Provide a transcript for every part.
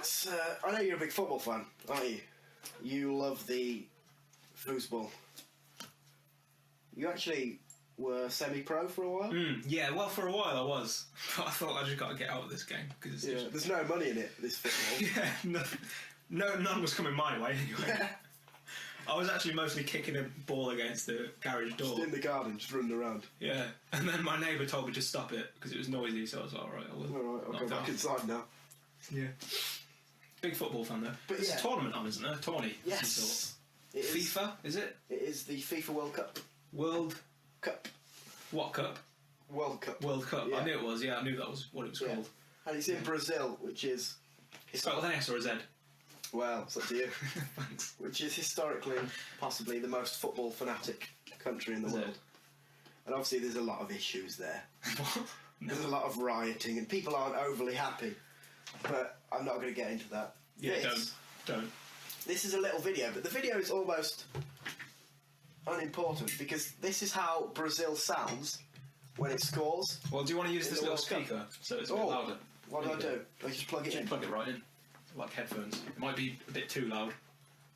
Right, I know you're a big football fan, aren't you? You love the foosball. You actually were semi-pro for a while? Yeah, well, for a while I was. But I thought I just got to get out of this game. Because there's no money in it, this football. none was coming my way anyway. Yeah. I was actually mostly kicking a ball against the garage door. Just in the garden, just running around. Yeah, and then my neighbour told me to stop it because it was noisy, so I was like, alright, I will. Alright, I'll go back inside now. Yeah. Big football fan though. But there's a tournament on, isn't there? A tourney? Yes. FIFA, is it? It is the FIFA World Cup. World Cup. What cup? World Cup. World Cup. Yeah. I knew it was, I knew that was what it was called. And it's in Brazil, which is... Spelled with an S or a Z? Well, it's up to you. Thanks. Which is historically possibly the most football fanatic country in the world. And obviously there's a lot of issues there. What? No. There's a lot of rioting and people aren't overly happy. But I'm not going to get into that. Yeah, don't. This is a little video, but the video is almost unimportant because this is how Brazil sounds when it scores. Well, do you want to use this little speaker so it's a bit louder? What do? Do I just plug it in? Plug it right in. Like headphones. It might be a bit too loud.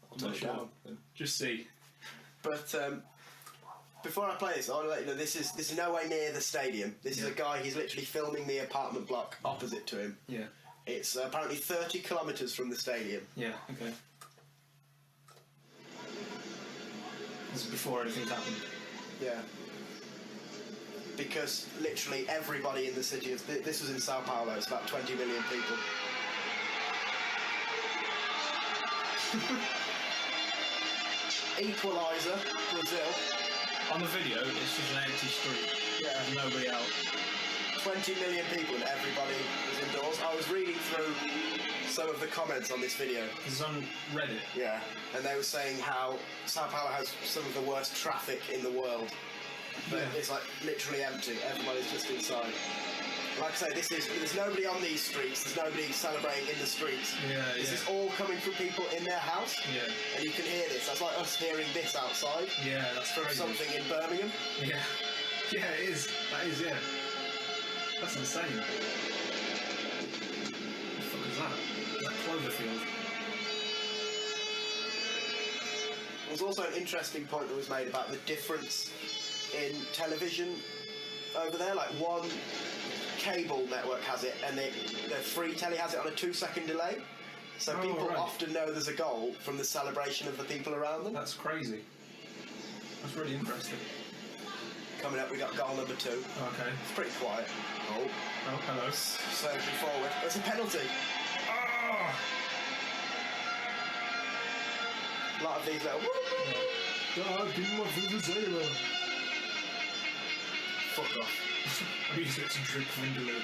I'll turn it down. Just see. But before I play this, I want to let you know this is nowhere near the stadium. This is a guy, he's literally filming the apartment block opposite to him. Yeah. It's apparently 30 kilometres from the stadium. Yeah, okay. This is before anything happened. Yeah. Because literally everybody in the city is... This was in Sao Paulo, it's about 20 million people. Equaliser, Brazil. On the video, it's just an empty street. Yeah. There's nobody out. 20 million people and everybody was indoors. I was reading through some of the comments on this video. It's on Reddit. Yeah, and they were saying how Sao Paulo has some of the worst traffic in the world. But it's like literally empty. Everybody's just inside. Like I say, there's nobody on these streets. There's nobody celebrating in the streets. Yeah, This is all coming from people in their house. Yeah. And you can hear this. That's like us hearing this outside. Yeah, that's from crazy. something in Birmingham. Yeah. Yeah, it is. That is, yeah. That's insane. What the fuck is that? Is that Cloverfield? There's also an interesting point that was made about the difference in television over there. Like one cable network has it and the free telly has it on a 2-second delay. So people often know there's a goal from the celebration of the people around them. That's crazy. That's really interesting. Coming up, we got goal number 2. Okay. It's pretty quiet. Oh, hello. Surging forward. It's a penalty. Oh! A lot of these little... Fuck off. I used it to drink Vindaloo.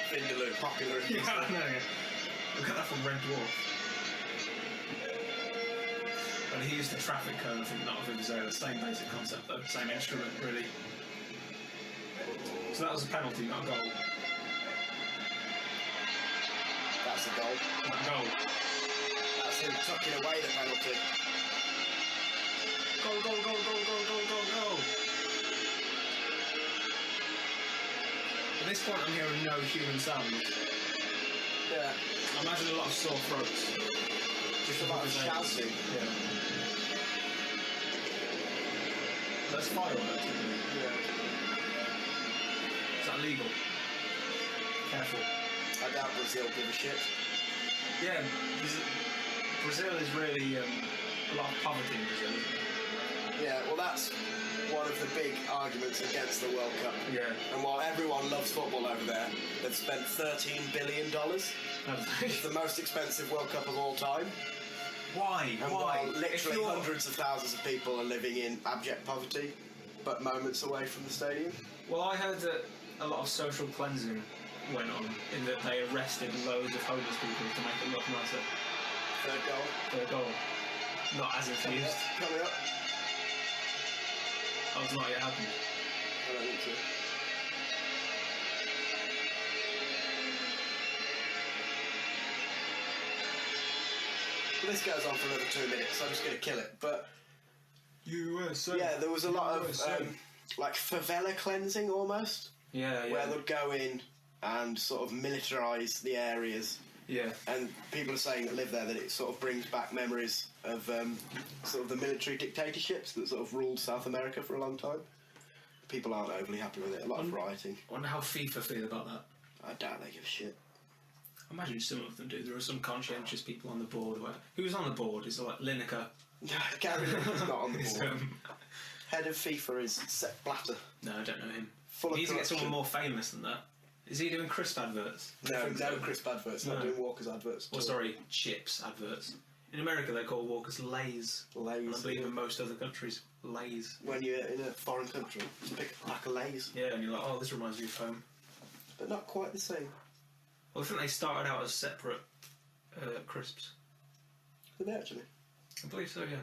Vindaloo, popular. Yeah, I know, yeah. We got that from Red Dwarf. And he used the traffic cone, I think, not of Vivazela. Same basic concept, though. Same instrument, really. So that was a penalty, not a goal. That's a goal. Not a goal. That's him tucking away the penalty. Goal, goal, goal, goal, goal, goal, goal, goal. At this point, I'm hearing no human sounds. Yeah. I imagine a lot of sore throats. Just a lot of shouting. Yeah. That's fireworks, isn't it? Yeah. Is that legal? Careful. I doubt Brazil give a shit. Yeah, Brazil is really a lot of poverty in Brazil, isn't it? Yeah, well that's one of the big arguments against the World Cup. Yeah. And while everyone loves football over there, they've spent $13 billion. It's the most expensive World Cup of all time. Why? And Why? while literally hundreds of thousands of people are living in abject poverty, but moments away from the stadium. Well, I heard that a lot of social cleansing went on in that they arrested loads of homeless people to make it look nicer. Third goal. Not as infused. Coming up. Oh, it's not yet happened. I don't think so. Well, this goes on for another 2 minutes, so I'm just going to kill it. But USA. yeah, there was a lot of like favela cleansing almost. Yeah, yeah. Where they'd go in and sort of militarise the areas. Yeah. And people are saying that live there that it sort of brings back memories of sort of the military dictatorships that sort of ruled South America for a long time. People aren't overly happy with it. A lot of rioting. I wonder how FIFA feel about that. I doubt they give a shit. I imagine some of them do. There are some conscientious people on the board. Who's on the board? Is it like Lineker? Gary Lineker's not on the board. Head of FIFA is Sepp Blatter. No, I don't know him. Full You of need to get corruption. someone more famous than that. Is he doing crisp adverts? No crisp adverts. Not doing Walker's adverts. Or sorry, chips adverts. In America, they call Walkers Lays. Lays. And I believe in most other countries, Lays. When you're in a foreign country, just pick a pack of Lays. Yeah, and you're like, oh, this reminds me of home. But not quite the same. Well, I think they started out as separate crisps. Did they actually? I believe so, yeah.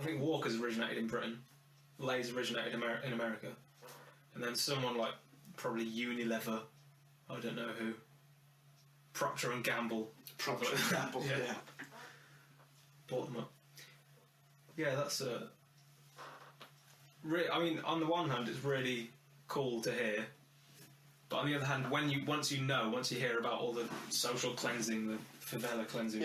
I think Walkers originated in Britain. Lays originated in America. And then someone like, probably Unilever, I don't know who, Procter and Gamble. Procter and Gamble, yeah. Bought them up. Yeah, that's I mean, on the one hand, it's really cool to hear, but on the other hand, once you hear about all the social cleansing, the favela cleansing,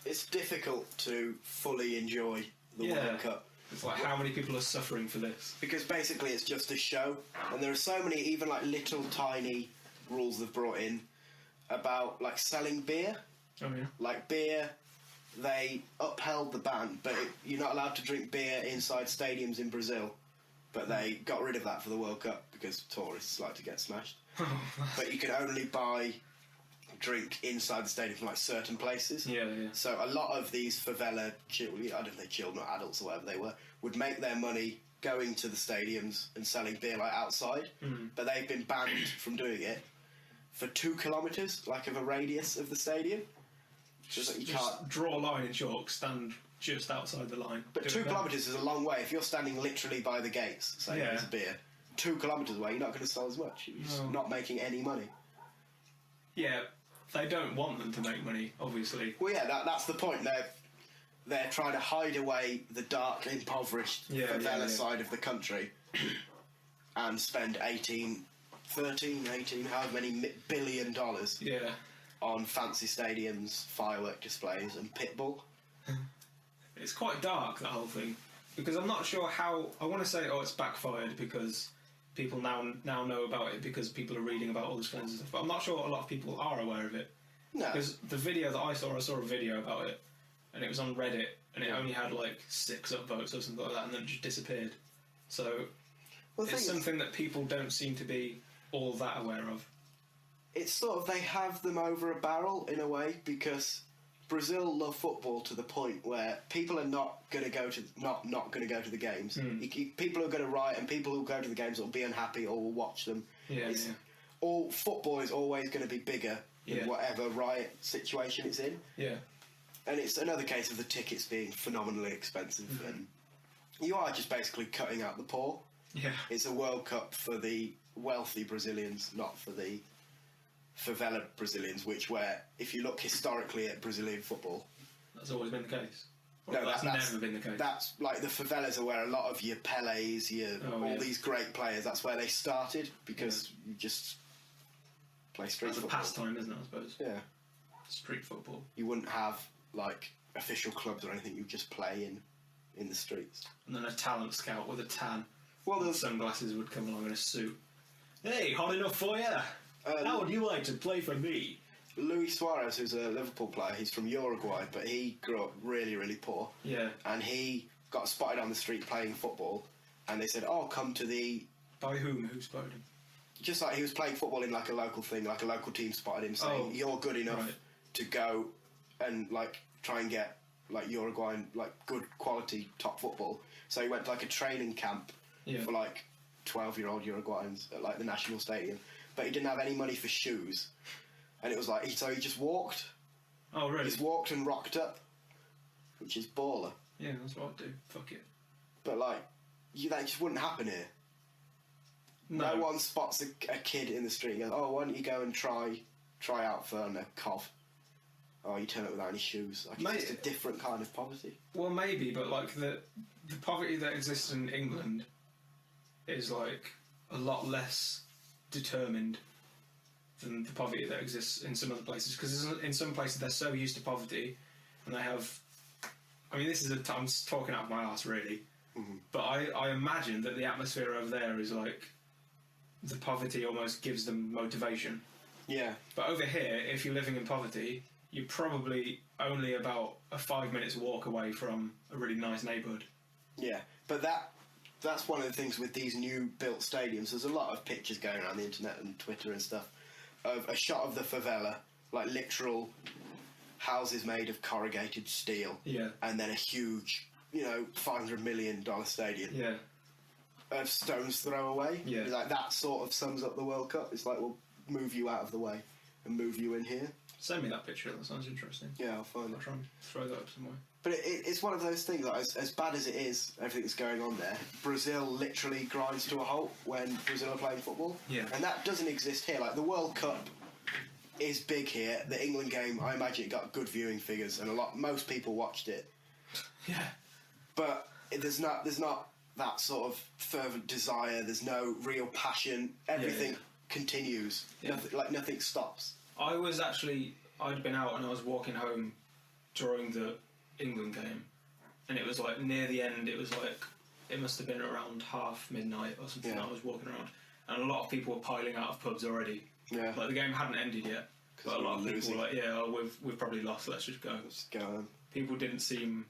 it's difficult to fully enjoy the World Cup. It's like, how many people are suffering for this? Because basically it's just a show, and there are so many, even like little tiny rules they've brought in about like selling beer. Oh yeah. Like beer, they upheld the ban, but you're not allowed to drink beer inside stadiums in Brazil. But they got rid of that for the World Cup because tourists like to get smashed. But you can only buy drink inside the stadium from like certain places. Yeah. So a lot of these favela children, I don't know if they're children or adults or whatever they were, would make their money going to the stadiums and selling beer like outside. But they've been banned from doing it for 2 kilometres, like of a radius of the stadium. Just like you can't draw a line in chalk, stand just outside the line. But 2 kilometres is a long way. If you're standing literally by the gates, say there's a beer, 2 kilometres away, you're not going to sell as much. You're just not making any money. Yeah, they don't want them to make money, obviously. Well, yeah, that's the point. They're trying to hide away the dark, impoverished favela side of the country and spend 13, 18, however many billion dollars on fancy stadiums, firework displays and pitbull. It's quite dark, that whole thing, because I'm not sure how. I want to say, it's backfired because people now know about it because people are reading about all this kinds of stuff. But I'm not sure a lot of people are aware of it. No. Because the video that I saw a video about it, and it was on Reddit, and it only had like 6 upvotes or something like that, and then it just disappeared. So it's something that people don't seem to be all that aware of. It's sort of, they have them over a barrel in a way because Brazil love football to the point where people are not going to go to not going to go to the games. People are going to riot, and people who go to the games will be unhappy or will watch them. All football is always going to be bigger than whatever riot situation it's in. Yeah, and it's another case of the tickets being phenomenally expensive, and you are just basically cutting out the poor. Yeah, it's a World Cup for the wealthy Brazilians, not for the favela Brazilians, where if you look historically at Brazilian football, that's always been the case. No, that's never been the case. That's like the favelas are where a lot of your Pelés, these great players. That's where they started because you just play street football. That's a pastime, isn't it? I suppose. Yeah, street football. You wouldn't have like official clubs or anything. You just play in the streets. And then a talent scout with a tan. Well, sunglasses would come along in a suit. Hey, hot enough for you? How would you like to play for me? Luis Suarez, who's a Liverpool player, he's from Uruguay, but he grew up really, really poor. Yeah. And he got spotted on the street playing football, and they said, come to the... By whom? Who spotted him? Just like he was playing football in like a local thing, like a local team spotted him saying, you're good enough to go and like try and get like Uruguayan, like good quality top football. So he went to like a training camp for like 12-year-old Uruguayans at like the National Stadium. But he didn't have any money for shoes, and it was like so he just walked. Oh really? He's walked and rocked up, which is baller. Yeah, that's what I'd do. Fuck it. But like, that just wouldn't happen here. No one spots a kid in the street and goes, why don't you go and try out for a cov? You turn up without any shoes. Like, it's just a different kind of poverty. Well, maybe, but like the poverty that exists in England is like a lot less determined than the poverty that exists in some other places. Because in some places they're so used to poverty, and they have. I mean, this is I'm talking out of my arse, really. Mm-hmm. But I imagine that the atmosphere over there is like the poverty almost gives them motivation. Yeah. But over here, if you're living in poverty, you're probably only about a 5 minutes walk away from a really nice neighbourhood. Yeah, but that's one of the things with these new built stadiums. There's a lot of pictures going around the internet and Twitter and stuff of a shot of the favela, like literal houses made of corrugated steel. Yeah. And then a huge, $500 million stadium. Yeah. Of stone's throw away. Yeah. Like that sort of sums up the World Cup. It's like, we'll move you out of the way and move you in here. Send me that picture. That sounds interesting. Yeah, I'll find I'll it. try and throw that up somewhere. But it's one of those things, like, as bad as it is, everything that's going on there, Brazil literally grinds to a halt when Brazil are playing football. Yeah. And that doesn't exist here. Like, the World Cup is big here. The England game, I imagine it got good viewing figures, and most people watched it. Yeah. But there's not that sort of fervent desire. There's no real passion. Everything continues. Yeah. Nothing stops. I'd been out and I was walking home during the England game, and it was like near the end. It was like it must have been around midnight or something. Yeah. I was walking around, and a lot of people were piling out of pubs already. Yeah. Like the game hadn't ended yet, but a lot of people were like, "Yeah, we've probably lost. Let's just go." Let's go home. People didn't seem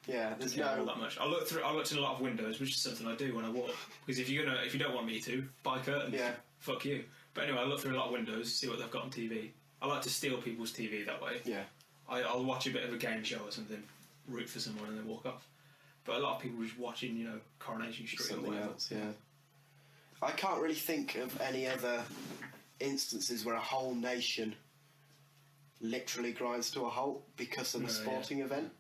there's to care all no. that much. I looked in a lot of windows, which is something I do when I walk. Because if you don't want me to, buy curtains. Yeah. Fuck you. But anyway, I look through a lot of windows, see what they've got on TV. I like to steal people's TV that way. Yeah. I'll watch a bit of a game show or something, root for someone, and then walk off. But a lot of people were just watching, Coronation Street Something or whatever. else, yeah. I can't really think of any other instances where a whole nation literally grinds to a halt because of a sporting event.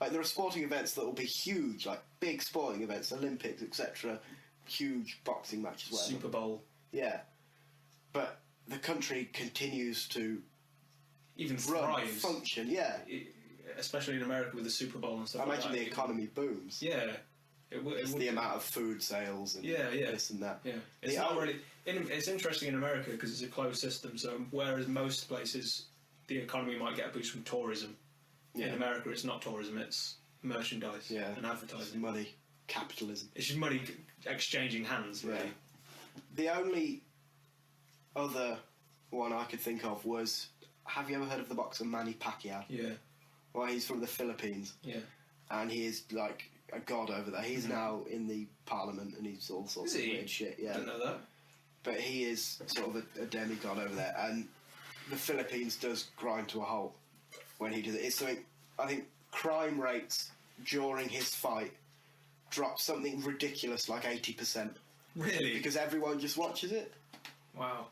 Like, there are sporting events that will be huge, like big sporting events, Olympics, etc., huge boxing matches, whatever. Super Bowl. Yeah. But the country continues to even run, thrives. function, yeah. Especially in America with the Super Bowl and stuff I like imagine that. the economy booms. Yeah. It's the amount of food sales and this and that. Yeah. It's it's interesting in America because it's a closed system, so whereas most places the economy might get a boost from tourism, in America it's not tourism, it's merchandise and advertising. It's money, capitalism. It's just money exchanging hands, really. Yeah. The only other one I could think of was, have you ever heard of the boxer Manny Pacquiao? Yeah. Well, he's from the Philippines. Yeah. And he is like a god over there. He's now in the parliament and he's all sorts of weird shit. Yeah. I didn't know that. But he is sort of a demigod over there. And the Philippines does grind to a halt when he does it. It's something, I think crime rates during his fight drop something ridiculous like 80%. Really? Because everyone just watches it. Wow.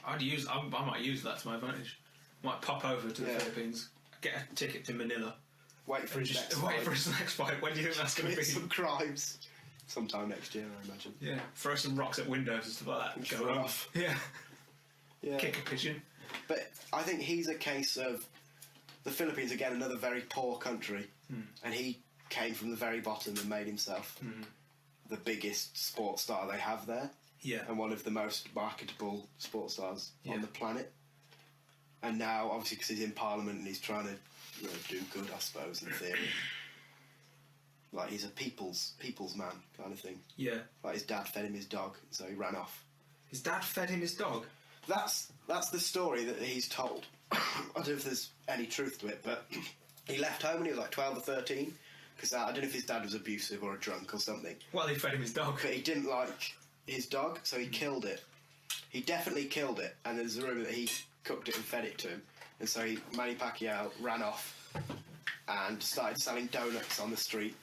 I might use that to my advantage. Might pop over to the Philippines, get a ticket to Manila. Wait for his next fight. When do you think that's going to be? Some crimes. Sometime next year, I imagine. Yeah. Throw some rocks at windows and stuff like that. Go off. Yeah. Yeah. Kick a pigeon. But I think he's a case of the Philippines, again, another very poor country. And he came from the very bottom and made himself the biggest sports star they have there. Yeah. And one of the most marketable sports stars on the planet. And now, obviously, because he's in Parliament and he's trying to do good, I suppose, in theory. Like, he's a people's man kind of thing. Yeah. Like, his dad fed him his dog, so he ran off. His dad fed him his dog? That's the story that he's told. I don't know if there's any truth to it, but he left home when he was like 12 or 13, because I don't know if his dad was abusive or a drunk or something. Well, he fed him his dog. But he didn't like his dog, so he killed it. He definitely killed it, and there's a rumour that he cooked it and fed it to him. And so Manny Pacquiao ran off and started selling donuts on the street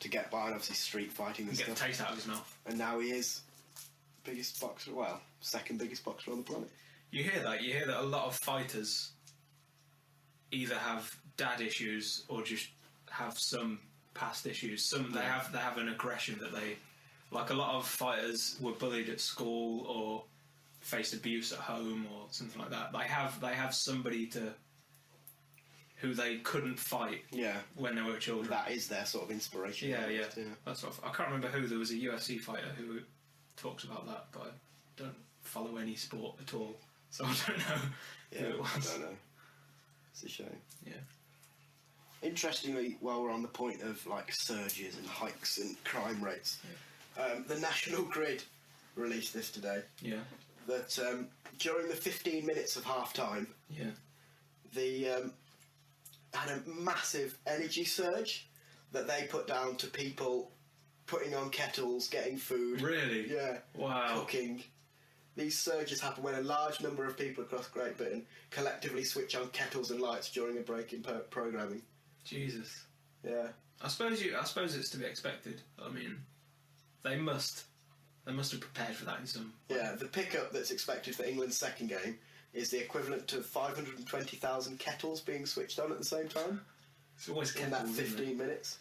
to get by, and obviously street fighting and Get stuff. the taste out of his mouth. And now he is biggest boxer, second biggest boxer on the planet. You hear that a lot of fighters either have dad issues or just have some past issues. They have an aggression that they, like, a lot of fighters were bullied at school or faced abuse at home or something like that. They have somebody who they couldn't fight when they were children. That is their sort of inspiration. Yeah. That's what I can't remember who. There was a UFC fighter who talks about that, but I don't follow any sport at all. so I don't know who it was. I don't know. It's a shame. Yeah. Interestingly, while we're on the point of like surges and hikes and crime rates, the National Grid released this today. Yeah. That during the 15 minutes of half time, Yeah. the had a massive energy surge that they put down to people putting on kettles, getting food. Really? Yeah. Wow. Cooking. These surges happen when a large number of people across Great Britain collectively switch on kettles and lights during a break in programming. Jesus. Yeah. I suppose it's to be expected. I mean, they must have prepared for that in some way. Yeah, the pickup that's expected for England's second game is the equivalent to 520,000 kettles being switched on at the same time It's always in that kettles, isn't it? 15 minutes.